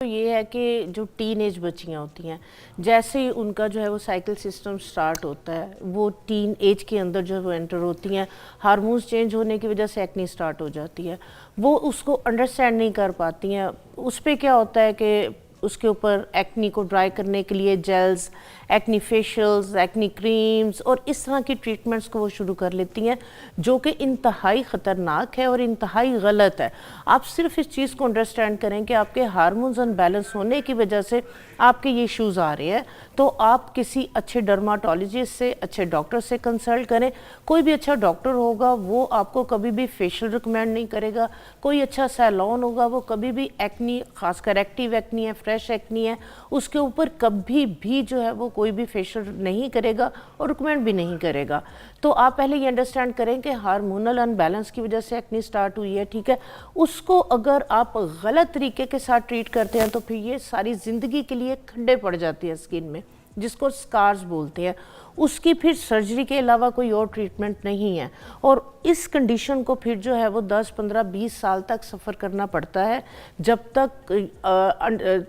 तो ये है कि जो टीन एज बच्चियाँ होती हैं, जैसे ही उनका जो है वो साइकिल सिस्टम स्टार्ट होता है, वो टीन एज के अंदर जो वो एंटर होती हैं, हार्मोन्स चेंज होने की वजह से एक्ने स्टार्ट हो जाती है। वो उसको अंडरस्टैंड नहीं कर पाती हैं। उस पर क्या होता है कि उसके ऊपर एक्नी को ड्राई करने के लिए gels, acne facials, acne creams और इस तरह की ट्रीटमेंट्स को वो शुरू कर लेती हैं, जो कि इंतहाई ख़तरनाक है और इंतहाई गलत है। आप सिर्फ इस चीज़ को अंडरस्टैंड करें कि आपके हार्मोन्स अनबैलेंस होने की वजह से आपके ये इश्यूज़ आ रहे हैं, तो आप किसी अच्छे डर्माटोलॉजिस्ट से, अच्छे डॉक्टर से कंसल्ट करें। कोई भी अच्छा डॉक्टर होगा वो आपको कभी भी फेशियल रिकमेंड नहीं करेगा। कोई अच्छा सैलून होगा वो कभी भी एक्नी, खासकर एक्टिव एक्नी है, फ्रेश एक्नी है, उसके ऊपर कभी भी जो है वो कोई भी फेशियल नहीं करेगा और रिकमेंड भी नहीं करेगा। तो आप पहले ये अंडरस्टैंड करें कि हार्मोनल अनबैलेंस की वजह से एक्नी स्टार्ट हुई है, ठीक है। उसको अगर आप गलत तरीके के साथ ट्रीट करते हैं तो फिर ये सारी ज़िंदगी के लिए खड्डे पड़ जाती है स्किन में, जिसको स्कार्स बोलते हैं। उसकी फिर सर्जरी के अलावा कोई और ट्रीटमेंट नहीं है और इस कंडीशन को फिर जो है वो 10, 15, 20 साल तक सफ़र करना पड़ता है, जब तक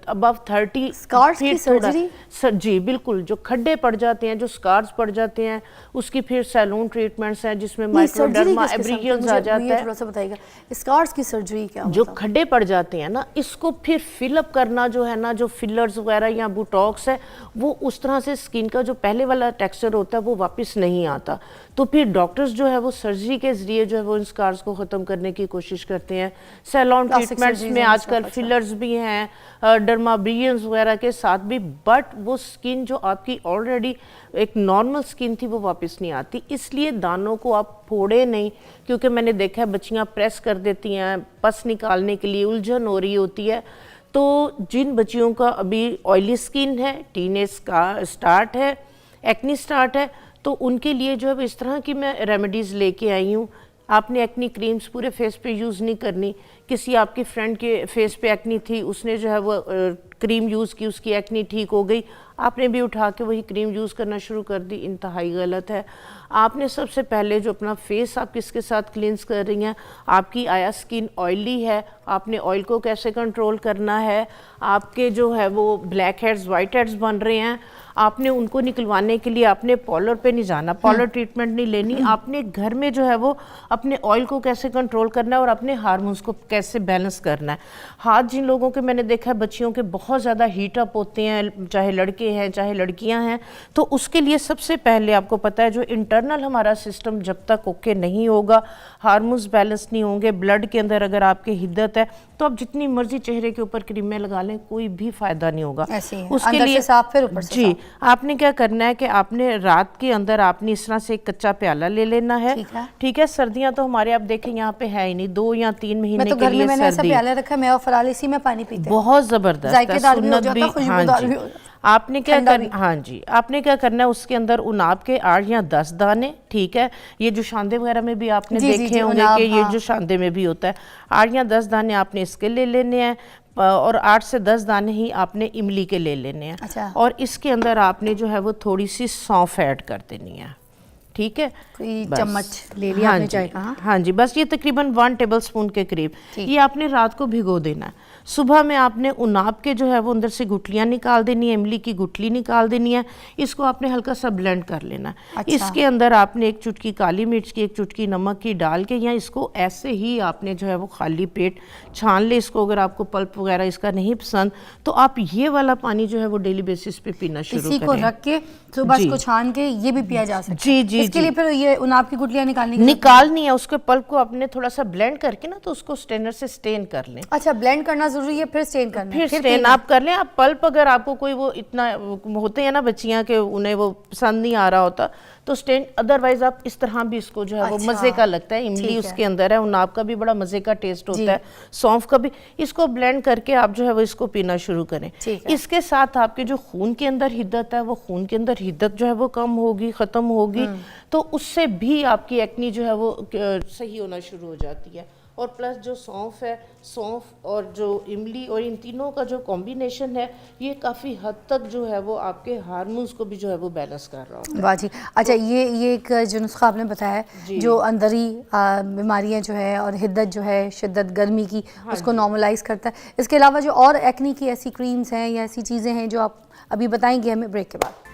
अबव 30 स्कार्स की सर्जरी। जी बिल्कुल, जो खड्डे पड़ जाते हैं, जो स्कार्स पड़ जाते हैं, उसकी फिर सैलून ट्रीटमेंट्स हैं जिसमें माइक्रोडर्मा एब्रिजियंस आ जाता है। थोड़ा सा बताइएगा स्कार्स की सर्जरी क्या जो खड्डे पड़ जाते हैं ना, इसको फिर फिलअप करना जो है ना, जो फिलर्स वगैरह या बोटॉक्स है, वो उस तरह से स्किन का जो पहले वाला टेक्सचर होता है वो वापस नहीं आता। तो फिर डॉक्टर्स जो है वो सर्जरी के जरिए जो है वो इन स्कार्स को ख़त्म करने की कोशिश करते हैं। सैलून ट्रीटमेंट्स में आजकल फिलर्स भी हैं, डर्माब्रियंस वगैरह के साथ भी, बट वो स्किन जो आपकी ऑलरेडी एक नॉर्मल स्किन थी वो वापस नहीं आती। इसलिए दानों को आप फोड़े नहीं, क्योंकि मैंने देखा है बच्चियाँ प्रेस कर देती हैं, पस निकालने के लिए उलझन हो रही होती है। तो जिन बच्चियों का अभी ऑयली स्किन है, टीनेज का स्टार्ट है, एक्नी स्टार्ट है, तो उनके लिए जो है इस तरह की मैं रेमेडीज़ लेके आई हूँ। आपने एक्नी क्रीम्स पूरे फेस पे यूज़ नहीं करनी। किसी आपकी फ्रेंड के फेस पे एक्नी थी, उसने जो है वो क्रीम यूज़ की, उसकी एक्नी ठीक हो गई, आपने भी उठा के वही क्रीम यूज़ करना शुरू कर दी, इंतहाई गलत है। आपने सबसे पहले जो अपना फेस आप किसके साथ क्लींस कर रही हैं, आपकी आया स्किन ऑयली है, आपने ऑयल को कैसे कंट्रोल करना है। आपके जो है वो ब्लैक हेड्स, वाइट हेड्स बन रहे हैं, आपने उनको निकलवाने के लिए आपने पार्लर पे नहीं जाना, पार्लर ट्रीटमेंट नहीं लेनी। आपने घर में जो है वो अपने ऑयल को कैसे कंट्रोल करना है और अपने हार्मोन्स को कैसे बैलेंस करना है। हाथ जिन लोगों के मैंने देखा है बच्चियों के बहुत ज़्यादा हीट अप होते हैं, चाहे लड़के हैं चाहे लड़कियां हैं, तो उसके लिए सबसे पहले आपको पता है जो इंटरनल हमारा सिस्टम जब तक ओके नहीं होगा, हार्मोन्स बैलेंस नहीं होंगे, ब्लड के अंदर अगर आपके हिद्दत है, तो आप जितनी मर्जी चेहरे के ऊपर क्रीमें लगा लें, कोई भी फायदा नहीं होगा। उसके लिए साफ, फिर ऊपर से जी आपने क्या करना है कि आपने रात के अंदर आपने इस तरह से एक कच्चा प्याला ले लेना है, ठीक है। सर्दियां तो हमारे आप देखें यहाँ पे है ही नहीं, 2 या 3 महीने तो के लिए मैंने ऐसा प्याला रखा, मैं और फराल इसी में पानी पीते हैं, बहुत जबरदस्त है, सुन्नत भी। हाँ जी, आपने क्या करना, हाँ जी, आपने क्या करना है, उसके अंदर उनाब के 8 या 10 दाने, ठीक है। ये जो शांदे वगैरह में भी आपने देखे होंगे कि ये जो शांदे में भी होता है, 8 या 10 दाने आपने इसके ले लेने हैं और 8 से 10 दाने ही आपने इमली के ले लेने हैं। अच्छा। और इसके अंदर आपने जो है वो थोड़ी सी सौंफ ऐड कर देनी है, ठीक है। चम्मच ले लिया आपने चाय का। हाँ जी, बस ये तकरीबन 1 टेबल स्पून के करीब ये आपने रात को भिगो देना है। सुबह में आपने उनाब के जो है वो अंदर से गुठलियाँ निकाल देनी है, इमली की गुठली निकाल देनी है, इसको आपने हल्का सा ब्लेंड कर लेना है। अच्छा। इसके अंदर आपने 1 चुटकी काली मिर्च की, 1 चुटकी नमक की डाल के, या इसको ऐसे ही आपने जो है वो खाली पेट छान ले इसको। अगर आपको पल्प वगैरह इसका नहीं पसंद तो आप ये वाला पानी जो है वो डेली बेसिस पे पीना शुरू करें। इसी को रख के सुबह इसको छान के ये भी पिया जा सकता है। जी जी, इसके लिए फिर ये उनाब की गुठलियाँ निकालनी है, उसके पल्प को आपने थोड़ा सा ब्लेंड करके ना, तो उसको स्ट्रेनर से स्टेन कर लें। अच्छा, ब्लेंड करना जरूरी है, फिर स्टेन करना है, फिर स्टेन आप कर लें। आप पल्प अगर आपको कोई वो इतना होते हैं ना बच्चियां के उन्हें वो पसंद नहीं आ रहा होता तो स्टेन, अदरवाइज आप इस तरह भी इसको जो है वो मज़े का लगता है। इमली उसके अंदर है, उनाब का भी बड़ा मज़े का टेस्ट होता है, सौंफ का भी। इसको ब्लेंड करके आप जो है वो इसको पीना शुरू करें। इसके साथ आपके जो खून के अंदर हिद्दत है, वो खून के अंदर हिद्दत जो है वो कम होगी, ख़त्म होगी, तो उससे भी आपकी एक्नी जो है वो सही होना शुरू हो जाती है। और प्लस जो सौंफ है, सौंफ और जो इमली और इन तीनों का जो कॉम्बिनेशन है ये काफ़ी हद तक जो है वो आपके हार्मोन्स को भी जो है वो बैलेंस कर रहा होता है। वाह जी। अच्छा, ये एक जो नुस्खा आपने बताया है जो अंदरी बीमारियां जो है और हिद्दत जो है, शिद्दत गर्मी की, उसको नॉर्मलाइज करता है। इसके अलावा जो और एक्नी की ऐसी क्रीम्स हैं या ऐसी चीज़ें हैं जो आप अभी बताएंगे हमें ब्रेक के बाद।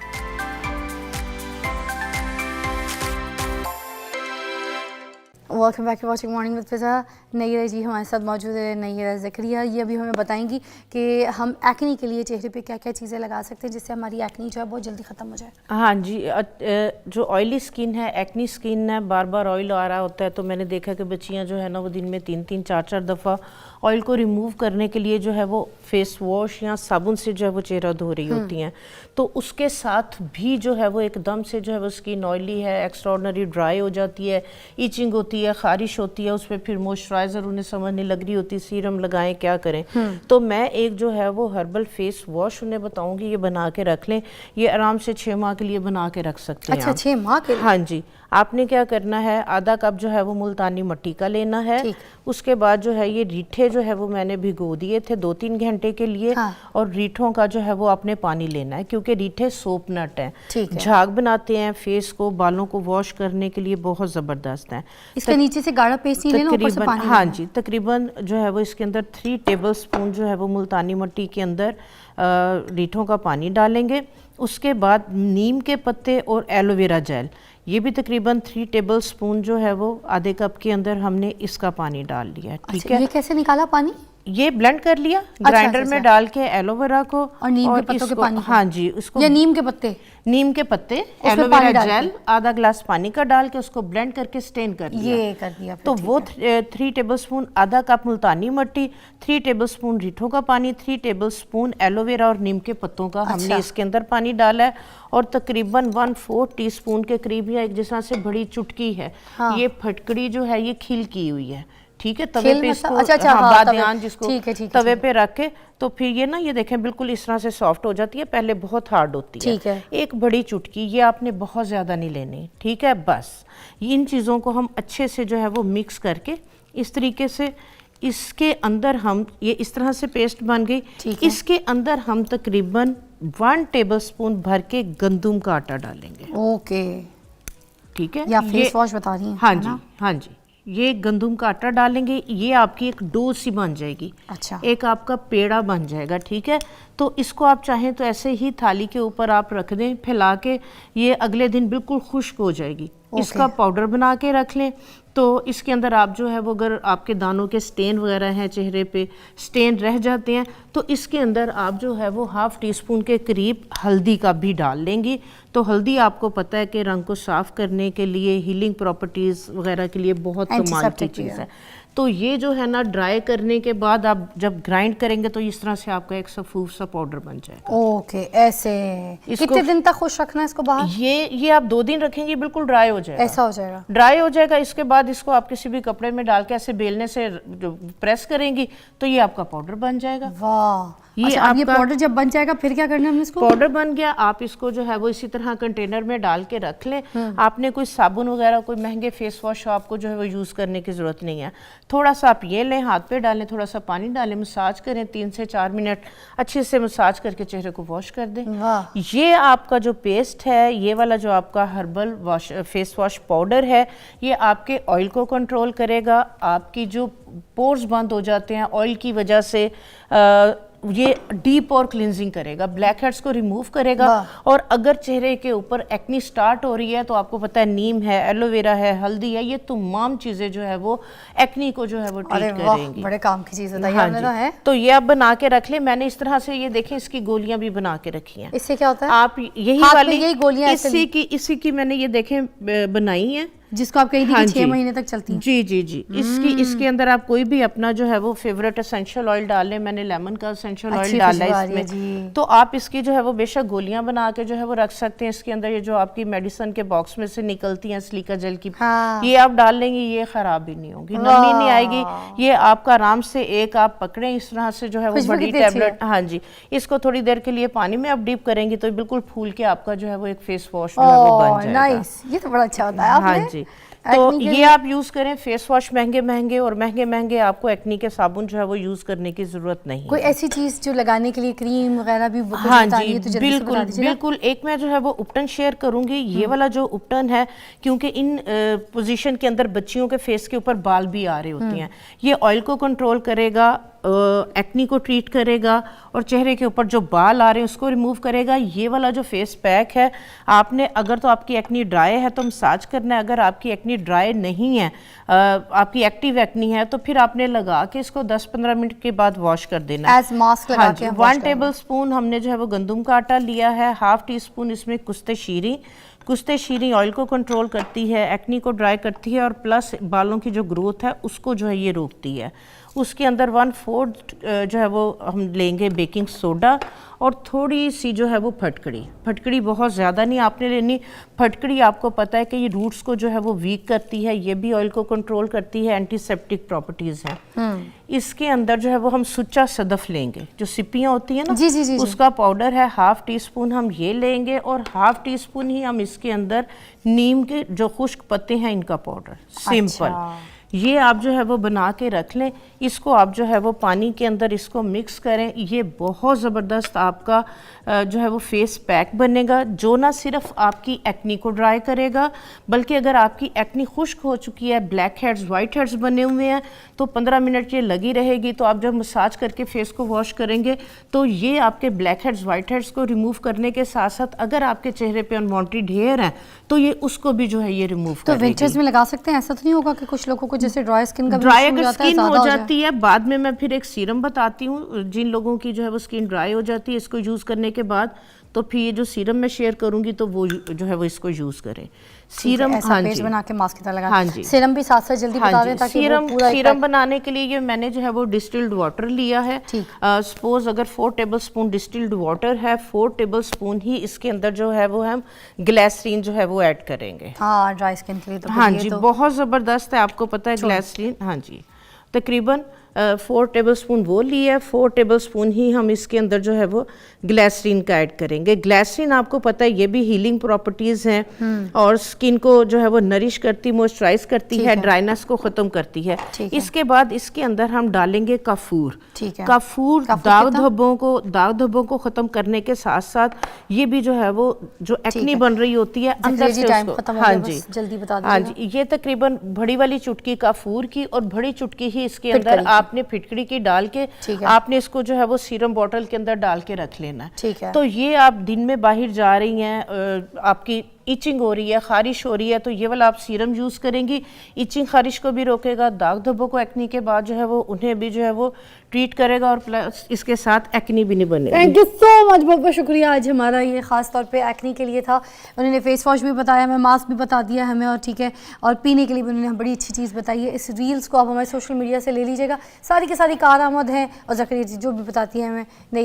Welcome back to watching morning with Fiza. Naira ji हमारे साथ मौजूद है, नैरा ज़करिया। ये अभी हमें बताएंगी कि हम एक्नी के लिए चेहरे पे क्या क्या चीज़ें लगा सकते हैं जिससे हमारी एक्नी जो है बहुत जल्दी ख़त्म हो जाए। हाँ जी, जो ऑयली स्किन है, एक्नी स्किन है, बार बार ऑयल आ रहा होता है, तो मैंने देखा कि बच्चियाँ जो है ना वो दिन में 3-3 4-4 दफ़ा ऑयल को रिमूव करने के लिए जो है वो फेस वॉश या साबुन से जो है वो चेहरा धो रही होती हैं। तो उसके साथ भी जो है वो एकदम से जो है वो स्किन ऑयली है, एक्स्ट्राऑर्डिनरी ड्राई हो जाती है, ईचिंग होती है, खारिश होती है, उस पर फिर मॉइस्चराइज़र उन्हें समझ नहीं लग रही होती, सीरम लगाएं, क्या करें। तो मैं एक जो है वो हर्बल फेस वॉश उन्हें बताऊंगी, ये बना के रख लें। ये आराम से 6 माह के लिए बना के रख सकते हैं। अच्छा, 6 माह के लिए? हाँ जी। आपने क्या करना है, आधा कप जो है वो मुल्तानी मिट्टी का लेना है। उसके बाद जो है ये रीठे जो है वो मैंने भिगो दिए थे 2-3 घंटे के लिए। और रीठों का जो है वो आपने पानी लेना है, क्योंकि रीठे सोप नट हैं, झाग बनाते हैं, फेस को, बालों को वॉश करने के लिए बहुत ज़बरदस्त हैं। इसके नीचे से गाढ़ा पेस्ट नहीं लेना, ऊपर से पानी। हाँ जी, तकरीबन जो है वो इसके अंदर 3 टेबल स्पून जो है वो मुल्तानी मिट्टी के अंदर रीठों का पानी डालेंगे। उसके बाद नीम के पत्ते और एलोवेरा जेल, ये भी तकरीबन 3 टेबल स्पून जो है वो आधे कप के अंदर हमने इसका पानी डाल लिया। ठीक है, ये कैसे निकाला पानी? ये ब्लेंड कर लिया ग्राइंडर में डाल के एलोवेरा को और नीम के पत्तों के पानी। हाँ जी, उसको या नीम के पत्ते, एलोवेरा जेल आधा ग्लास पानी का डाल के उसको ब्लेंड करके स्टेन कर लिया। ये कर दिया। तो वो 3 टेबल स्पून, आधा कप मुल्तानी मिट्टी, 3 टेबल स्पून रीठों का पानी, 3 टेबल स्पून एलोवेरा और नीम के पत्तों का हमने इसके अंदर पानी डाला है। और तकरीबन 1/4 टीस्पून के करीब या एक जिस से बड़ी चुटकी है, ये फटकड़ी जो है ये खिल की हुई है। ठीक है, तवे पे इसको बादियान जिसको तवे पे रख के, तो फिर ये ना, ये देखें बिल्कुल इस तरह से सॉफ्ट हो जाती है, पहले बहुत हार्ड होती है। एक बड़ी चुटकी, ये आपने बहुत ज़्यादा नहीं लेनी। ठीक है, बस इन चीज़ों को हम अच्छे से जो है वो मिक्स करके इस तरीके से इसके अंदर हम, ये इस तरह से पेस्ट बन गई, इसके अंदर हम तकरीबन 1 टेबल स्पून भर के गंदम का आटा डालेंगे। ओके, ठीक है, या फेस वॉश बता रही हैं? हाँ जी, हाँ जी, ये गंदम का आटा डालेंगे, ये आपकी एक डो सी बन जाएगी। अच्छा, एक आपका पेड़ा बन जाएगा। ठीक है, तो इसको आप चाहें तो ऐसे ही थाली के ऊपर आप रख दें फैला के, ये अगले दिन बिल्कुल खुश्क हो जाएगी। इसका पाउडर बना के रख लें। तो इसके अंदर आप जो है वो, अगर आपके दानों के स्टेन वगैरह हैं, चेहरे पे स्टेन रह जाते हैं, तो इसके अंदर आप जो है वो 1/2 टीस्पून के करीब हल्दी का भी डाल लेंगी। तो हल्दी आपको पता है कि रंग को साफ़ करने के लिए, हीलिंग प्रॉपर्टीज़ वगैरह के लिए बहुत कमाल की चीज़ है। तो ये जो है ना, ड्राई करने के बाद आप जब ग्राइंड करेंगे तो इस तरह से आपका एक सफूफ सा पाउडर बन जाएगा। ओके, ऐसे कितने दिन तक खुश रखना है इसको बाहर? ये आप 2 दिन रखेंगे, बिल्कुल ड्राई हो जाएगा। ऐसा हो जाएगा, ड्राई हो जाएगा। इसके बाद इसको आप किसी भी कपड़े में डाल के ऐसे बेलने से प्रेस करेंगे तो ये आपका पाउडर बन जाएगा। वाह, ये पाउडर जब बन जाएगा फिर क्या करना है हमने इसको? पाउडर बन गया, आप इसको जो है वो इसी तरह कंटेनर में डाल के रख लें। आपने कोई साबुन वगैरह, कोई महंगे फेस वॉश आपको जो है वो यूज़ करने की ज़रूरत नहीं है। थोड़ा सा आप ये लें, हाथ पे डालें, थोड़ा सा पानी डालें, मसाज करें 3 से 4 मिनट अच्छे से मसाज करके चेहरे को वॉश कर दें। ये आपका जो पेस्ट है, ये वाला जो आपका हर्बल फेस वॉश पाउडर है, ये आपके ऑयल को कंट्रोल करेगा। आपकी जो पोर्स बंद हो जाते हैं ऑयल की वजह से, ये डीप और क्लिनजिंग करेगा, ब्लैक हेड्स को रिमूव करेगा। और अगर चेहरे के ऊपर एक्नी स्टार्ट हो रही है तो आपको पता है नीम है, एलोवेरा है, हल्दी है, ये तमाम चीज़ें जो है वो एक्नी को जो है वो ट्रीट करेंगी। बड़े काम की चीज़ है। तो ये आप बना के रख ले। मैंने इस तरह से, ये देखें, इसकी गोलियां भी बना के रखी हैं। इससे क्या होता है? आप यही वाली गोलियां, इसी की मैंने ये देखें बनाई है, जिसको आप कही थी कि 6 महीने तक चलती है। जी जी जी। इसके अंदर आप कोई भी अपना जो है वो फेवरेट एसेंशियल ऑयल डाल लें। मैंने लेमन का एसेंशियल ऑयल डाला है इसमें। तो आप इसकी जो है वो बेशक गोलियां बना के जो है वो रख सकते हैं। इसके अंदर ये जो आपकी मेडिसिन के बॉक्स में से निकलती हैं सिलिका जेल की, ये आप डाल लेंगे, ये खराब भी नहीं होगी, नमी नहीं आएगी। ये आपका आराम से एक आप पकड़े इस तरह से जो है वो बड़ी टैबलेट। हाँ जी, इसको थोड़ी देर के लिए पानी में आप डीप करेंगे तो बिल्कुल फूल के आपका जो है वो एक फेस वॉश जो है वो बन जाएगा। नाइस, ये तो बड़ा अच्छा होता है। हाँ जी, तो Acne के ये लिए- आप यूज करें। फेस वॉश महंगे महंगे और महंगे महंगे, आपको एक्नी के साबुन जो है वो यूज करने की जरूरत नहीं कोई है। ऐसी चीज जो लगाने के लिए क्रीम वगैरह भी कुछ हाँ बतानी जी, है तो जल्दी से बिल्कुल बता दीजिएगा। बिल्कुल। एक मैं जो है वो उपटन शेयर करूंगी। ये वाला जो उपटन है, क्योंकि इन पोजीशन के अंदर बच्चियों के फेस के ऊपर बाल भी आ रहे होते हैं, ये ऑयल को कंट्रोल करेगा, एक्नी को ट्रीट करेगा और चेहरे के ऊपर जो बाल आ रहे हैं उसको रिमूव करेगा। ये वाला जो फेस पैक है, आपने अगर तो आपकी एक्नी ड्राई है तो मसाज करना है, अगर आपकी एक्नी ड्राई नहीं है, आपकी एक्टिव एक्नी है, तो फिर आपने लगा के इसको 10-15 मिनट के बाद वॉश कर देना है। एज मास्क लगा हाँ के जी, हम wash 1 टेबल स्पून हमने जो है वो गंदम का आटा लिया है, हाफ टी स्पून इसमें कुश्ते शीरी। कुश्ते शीरी ऑयल को कंट्रोल करती है, एक्नी को ड्राई करती है और प्लस बालों की जो ग्रोथ है उसको जो है ये रोकती है। उसके अंदर 1/4 जो है वो हम लेंगे बेकिंग सोडा और थोड़ी सी जो है वो फटकड़ी। फटकड़ी बहुत ज़्यादा नहीं आपने लेनी। फटकड़ी आपको पता है कि ये रूट्स को जो है वो वीक करती है, ये भी ऑयल को कंट्रोल करती है, एंटीसेप्टिक प्रॉपर्टीज़ हैं। इसके अंदर जो है वो हम सुच्चा सदफ लेंगे, जो सिपियाँ होती हैं ना, जी, जी, जी, जी। उसका पाउडर है, हाफ टी स्पून हम ये लेंगे और हाफ टी स्पून ही हम इसके अंदर नीम के जो खुश्क पत्ते हैं इनका पाउडर, सिंपल। ये आप जो है वो बना के रख लें। इसको आप जो है वो पानी के अंदर इसको मिक्स करें। ये बहुत ज़बरदस्त आपका जो है वो फेस पैक बनेगा, जो ना सिर्फ आपकी एक्नी को ड्राई करेगा, बल्कि अगर आपकी एक्नी खुश्क हो चुकी है, ब्लैक हेड्स वाइट हेड्स बने हुए हैं, तो 15 मिनट ये लगी रहेगी। तो आप जब मसाज करके फेस को वॉश करेंगे तो ये आपके ब्लैक हेड्स वाइट हेड्स को रिमूव करने के साथ साथ अगर आपके चेहरे पे अनवांटेड हेयर है तो ये उसको भी जो है ये रिमूव तो करेगी। विंटर्स में लगा सकते हैं? ऐसा तो नहीं होगा कि कुछ लोगों को जैसे ड्राई स्किन का भी ड्राई issue अगर जाता है, स्किन ज़्यादा हो जाए? जाती है, बाद में मैं फिर एक सीरम बताती हूँ जिन लोगों की जो है वो स्किन ड्राई हो जाती है, इसको यूज़ करने के बाद तो फिर ये जो सीरम मैं शेयर करूंगी तो वो जो है वो इसको यूज़ करें। सीरम, ऐसा हाँ पेस्ट जी, बना के मास्क की तरह लगा। हाँ जी। सीरम भी साथ साथ जल्दी हाँ बता जी, दें ताकि वो सीरम पूरा सीरम बनाने के लिए ये मैंने जो है वो डिस्टिल्ड वाटर लिया है। ठीक। सपोज अगर 4 टेबल स्पून डिस्टिल्ड वाटर है, 4 टेबल स्पून ही इसके अंदर जो है वो हम ग्लिसरीन जो है वो ऐड करेंगे। हाँ, ड्राई स्किन के लिए तो हाँ फिर ये जी, तो बहुत ज़बरदस्त है, आपको पता है ग्लिसरीन। हाँ जी, तकरीबन 4 टेबल स्पून वो लिया है, 4 टेबल स्पून ही हम इसके अंदर जो है वो ग्लिसरीन का ऐड करेंगे। ग्लिसरीन आपको पता है ये भी हीलिंग प्रॉपर्टीज़ हैं और स्किन को जो है वो नरिश करती, मॉइस्चराइज करती है, ड्राइनेस को ख़त्म करती है। इसके बाद इसके अंदर हम डालेंगे काफूर। ठीक है। काफूर दाग धब्बों को ख़त्म करने के साथ साथ ये भी जो है वो जो एक्नी बन रही होती है अंदर से उसको, हाँ जी, जल्दी बता हाँ जी, ये तकरीबन बड़ी वाली चुटकी काफूर की और बड़ी चुटकी ही इसके अंदर आपने फिटकड़ी की डाल के आपने इसको जो है वो सीरम बॉटल के अंदर डाल के रख लेना है। ठीक है। तो ये आप दिन में बाहर जा रही हैं, आपकी इचिंग हो रही है, खारिश हो रही है, तो ये वाला आप सीरम यूज़ करेंगी, इचिंग खारिश को भी रोकेगा, दाग धब्बों को एक्नी के बाद जो है वो उन्हें भी जो है वो ट्रीट करेगा और प्लस इसके साथ एक्नी भी नहीं बनेगी। थैंक यू सो मच, बहुत बहुत शुक्रिया। आज हमारा ये खास तौर पे एक्नी के लिए था। उन्होंने फेस वॉश भी बताया हमें, मास्क भी बता दिया हमें, और ठीक है, और पीने के लिए भी उन्होंने बड़ी अच्छी चीज़ बताई है। इस रील्स को आप हमारे सोशल मीडिया से ले लीजिएगा, सारी की सारी कारआमद हैं और ज़करिया जी जो भी बताती है हमें नई